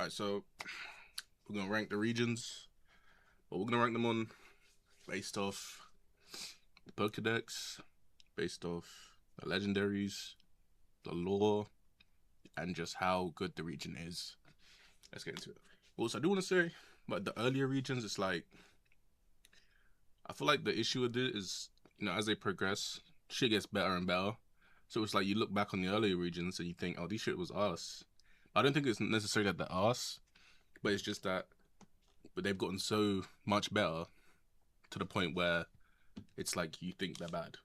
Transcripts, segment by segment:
Alright, so we're gonna rank the regions, but we're gonna rank them on based off the Pokedex, based off the legendaries, the lore, and just how good the region is. Let's get into it. Also, I do want to say, but the earlier regions, it's like I feel like the issue with it is, as they progress, shit gets better and better. So it's like you look back on the earlier regions and you think, oh, these shit was us. I don't think it's necessarily that they're us, but it's just that they've gotten so much better to the point where it's like you think they're bad.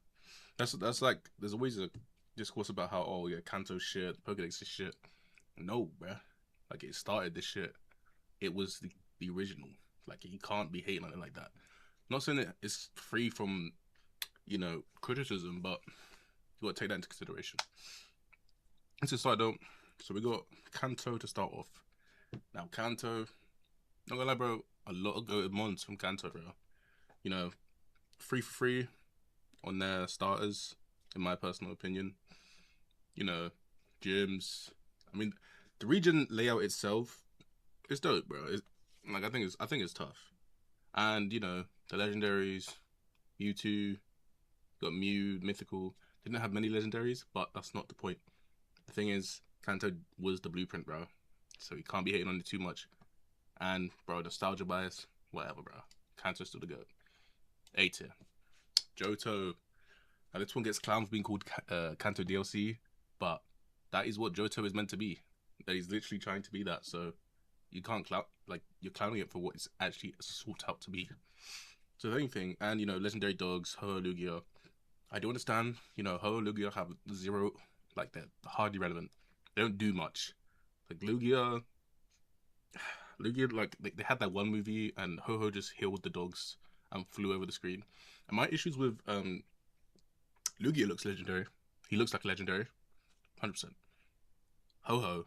That's like there's always a discourse about how, oh yeah, Kanto shit, Pokedex is shit. No, bruh. Like it started this shit. It was the original. Like you can't be hating on it like that. I'm not saying that it's free from, criticism, but you gotta take that into consideration. It's a side note. So we got Kanto to start off. Now Kanto, not gonna lie, bro, a lot of good mons from Kanto, bro. You know, free for free on their starters, in my personal opinion. You know, gyms. I mean, the region layout itself is dope, bro. I think it's tough. And the legendaries, Mewtwo, got Mew, Mythical. Didn't have many legendaries, but that's not the point. The thing is, Kanto was the blueprint, bro. So you can't be hating on it too much. And bro, nostalgia bias, whatever, bro. Kanto's still the goat. A tier. Johto. Now this one gets clowned for being called Kanto DLC, but that is what Johto is meant to be. That he's literally trying to be that. So you can't you're clowning it for what it's actually sought out to be. So the only thing, and legendary dogs, Ho-Oh, Lugia. I do understand, Ho-Oh, Lugia have zero, like they're hardly relevant. They don't do much. Like Lugia, like they had that one movie, and Ho-Oh just healed the dogs and flew over the screen. And my issues with Lugia looks legendary. He looks like a legendary, 100%. Ho-Oh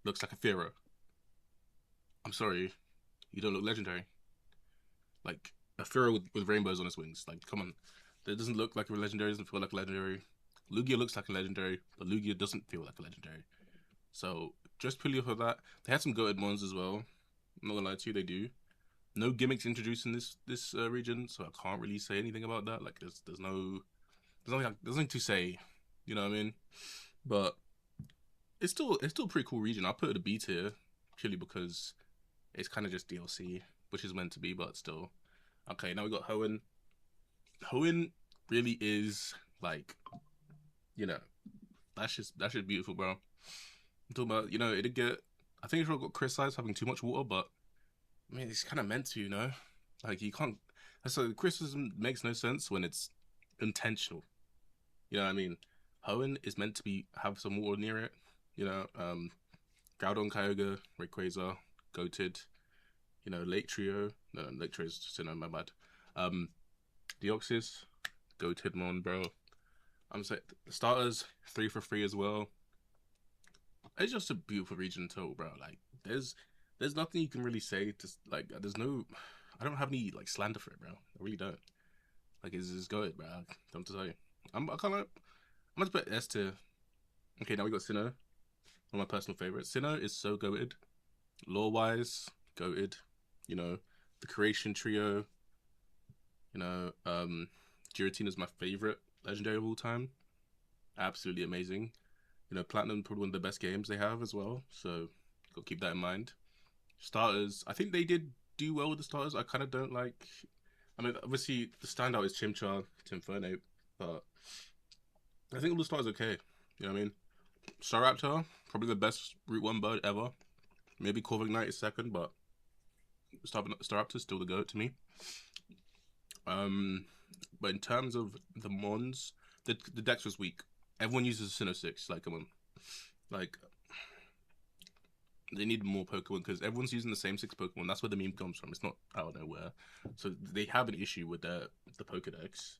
looks like a Pharaoh. I'm sorry, you don't look legendary. Like a Pharaoh with rainbows on his wings. Like, come on. That doesn't look like a legendary, doesn't feel like a legendary. Lugia looks like a legendary, but Lugia doesn't feel like a legendary. So, just purely for that, they had some goated ones as well. I'm not gonna lie to you, they do. No gimmicks introduced in this region, so I can't really say anything about that. Like, there's nothing to say. You know what I mean? But it's still a pretty cool region. I put it a B tier purely because it's kind of just DLC, which is meant to be, but still. Okay, now we got Hoenn. Hoenn really is like, you know, that's just beautiful, bro. I'm talking about, it did get. I think it got criticized having too much water, but I mean, it's kind of meant to, like you can't. So criticism makes no sense when it's intentional. You know what I mean? Hoenn is meant to have some water near it. You know, Groudon, Kyogre, Rayquaza, Goated. Lake Trio. No, Lake Trio is just my bad. Deoxys, Goated Mon, bro. I'm saying the starters 3 for 3 as well. It's just a beautiful region total, bro. Like there's nothing you can really say to like. There's no. I don't have any like slander for it, bro. I really don't. Like it's good, bro. Don't tell you. I kind of. I'm gonna put S tier. Okay, now we got Sinnoh. One of my personal favorites. Sinnoh is so goated. Lore wise, goated. The creation trio. You know, um, Giratina is my favorite legendary of all time. Absolutely amazing. Platinum probably one of the best games they have as well. So got to keep that in mind. Starters, I think they did do well with the starters. I kind of don't like. I mean, obviously the standout is Chimchar, Timfernape, but I think all the starters okay. You know what I mean? Staraptor, probably the best Route 1 bird ever. Maybe Corviknight is second, but Staraptor's still the goat to me. But in terms of the Mons, the dex was weak. Everyone uses Sinnoh 6. Like, come on. Like, they need more Pokemon because everyone's using the same 6 Pokemon. That's where the meme comes from. It's not out of nowhere. So they have an issue with the Pokedex.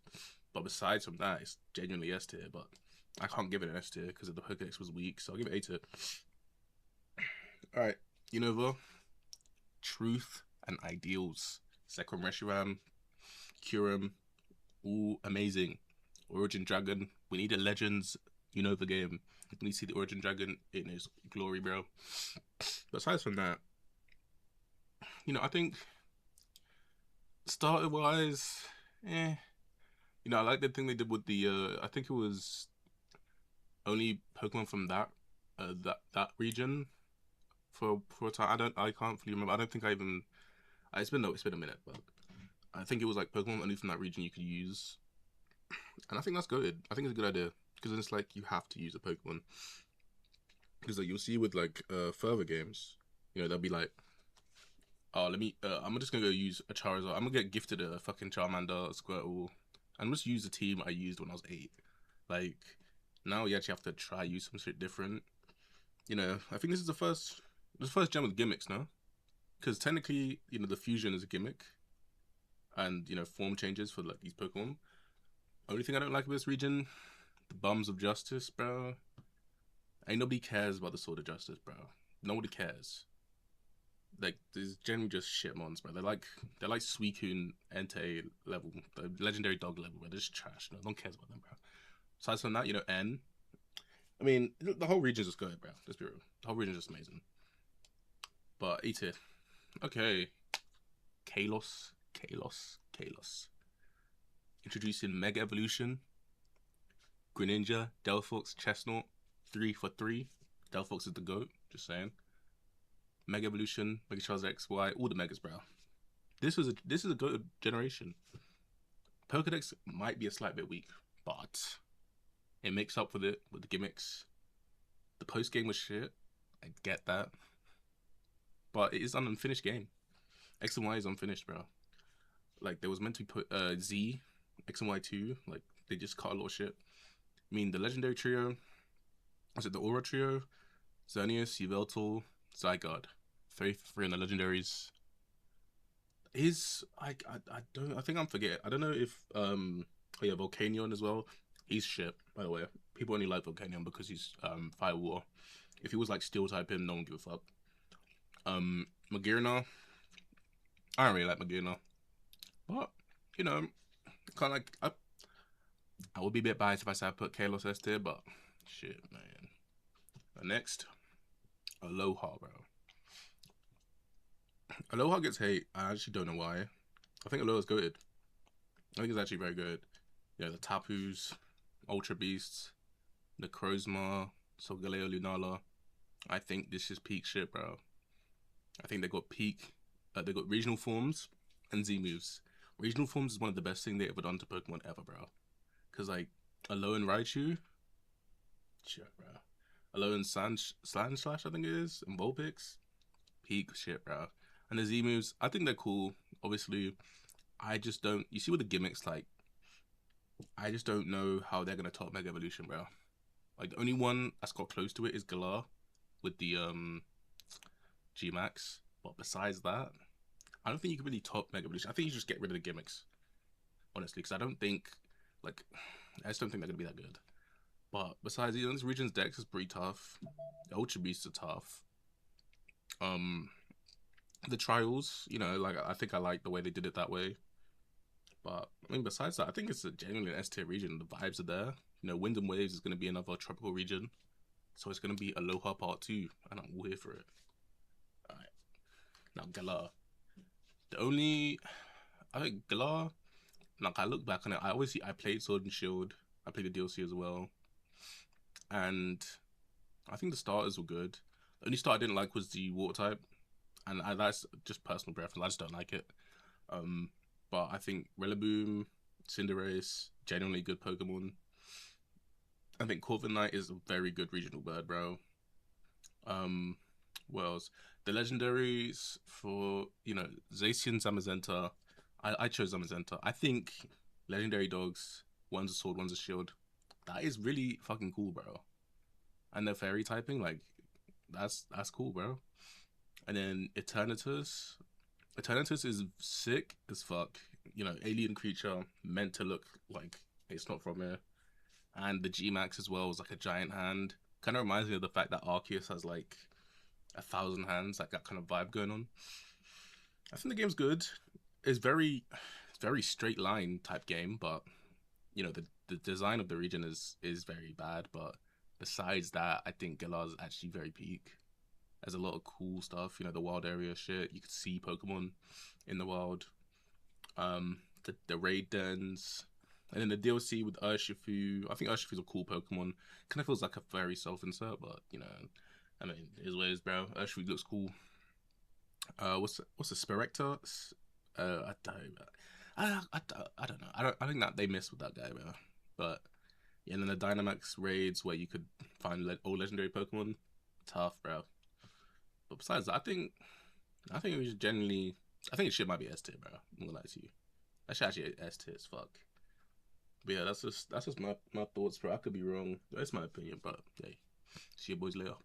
But besides from that, it's genuinely S tier. But I can't give it an S tier because the Pokedex was weak. So I'll give it A tier. Alright. Unova, Truth and Ideals. Zekrom Reshiram, Kyurem, all amazing. Origin Dragon, we need a Legends Unova game. We need to see the Origin Dragon in his glory, bro. But aside from that, I think starter wise, eh. I like the thing they did with the I think it was only Pokemon from that region for a time. I can't fully remember. I don't think I even. It's been a minute, but I think it was like Pokemon only from that region you could use, and I think that's good. I think it's a good idea because it's like you have to use a Pokemon because like you'll see with like further games, they'll be like, oh, I'm just gonna go use a Charizard. I'm gonna get gifted a fucking Charmander, a Squirtle, and just use the team I used when I was 8. Like, now you actually have to try use some shit different. I think this is the first gem with gimmicks, no? Because technically, the fusion is a gimmick, and form changes for like these Pokemon. Only thing I don't like about this region, the bums of justice, bro. Ain't nobody cares about the sword of justice, bro. Nobody cares. Like, there's generally just shitmons, bro. They're like Suicune Entei level, the legendary dog level, bro. They're just trash. No one cares about them, bro. Aside from that, N. I mean, the whole region's just good, bro. Let's be real. The whole region's just amazing. But E tier. Okay. Kalos. Introducing Mega Evolution. Greninja, Delphox, Chestnut. 3 for 3. Delphox is the GOAT. Just saying. Mega Evolution, Mega Charizard X, Y, all the Megas, bro. This is a GOAT generation. Pokedex might be a slight bit weak, but it makes up for it with the gimmicks. The post game was shit. I get that. But it is an unfinished game. X and Y is unfinished, bro. Like, there was meant to be put Z, X and Y 2. Like, they just cut a lot of shit. I mean, the legendary trio, was it the Aura trio? Xerneas, Yveltal, Zygarde. 3 in the legendaries. I think I'm forgetting. I don't know if Volcanion as well. He's shit, by the way. People only like Volcanion because he's fire water. If he was like steel type him, no one give a fuck. Magearna. I don't really like Magearna. But, kind of like I would be a bit biased if I said I put Kalos S tier, but shit, man. Next, Aloha, bro. Aloha gets hate. I actually don't know why. I think Aloha's goated. I think it's actually very good. The Tapus, Ultra Beasts, the Necrozma, Solgaleo Lunala. I think this is peak shit, bro. I think they got regional forms and Z moves. Regional forms is one of the best things they ever done to Pokemon ever, bro. Cause like Alolan Raichu, shit, bro. Alolan Sandslash, I think it is, and Vulpix, peak shit, bro. And the Z moves, I think they're cool. Obviously, I just don't. You see with the gimmicks, like, I just don't know how they're gonna top Mega Evolution, bro. Like, the only one that's got close to it is Galar with the G Max. But besides that, I don't think you can really top Mega Evolution. I think you just get rid of the gimmicks, honestly, because I just don't think they're gonna be that good. But besides, this region's Dex is pretty tough. The Ultra Beasts are tough. The trials, like, I think I like the way they did it that way. But I mean, besides that, I think it's a genuinely an S tier region. The vibes are there. Wind and Waves is going to be another tropical region, so it's going to be Aloha Part 2, and I'm all here for it. All right, now Galar. I think Galar. Like, I look back on it, I played Sword and Shield. I played the DLC as well, and I think the starters were good. The only starter I didn't like was the Water type, and that's just personal preference. I just don't like it. But I think Rillaboom, Cinderace, genuinely good Pokemon. I think Corviknight is a very good regional bird, bro. What else? The legendaries for, Zacian, Zamazenta. I chose Zamazenta. I think legendary dogs, one's a sword, one's a shield. That is really fucking cool, bro. And the fairy typing, like, that's cool, bro. And then Eternatus. Eternatus is sick as fuck. Alien creature meant to look like it's not from here. And the G-Max as well was like a giant hand. Kind of reminds me of the fact that Arceus has like 1,000 hands, like that kind of vibe going on. I think the game's good. It's very straight line type game, but the design of the region is very bad. But besides that, I think Galar's actually very peak. There's a lot of cool stuff, you know, the wild area shit. You could see Pokemon in the wild. The raid dens, and then the DLC with Urshifu. I think Urshifu's a cool Pokemon. Kind of feels like a very self-insert, but you know, I mean, it is what it is, bro. Urshifu looks cool. What's the Spirector? I don't, I don't know. I think that they missed with that guy, bro. But yeah, and then the Dynamax raids where you could find all legendary Pokemon, tough, bro. But besides that, I think it was generally. I think shit might be S tier, bro. I'm gonna lie to you. That shit actually S tier as fuck. But yeah, that's just my thoughts, bro. I could be wrong. That's my opinion, but hey, see you boys later.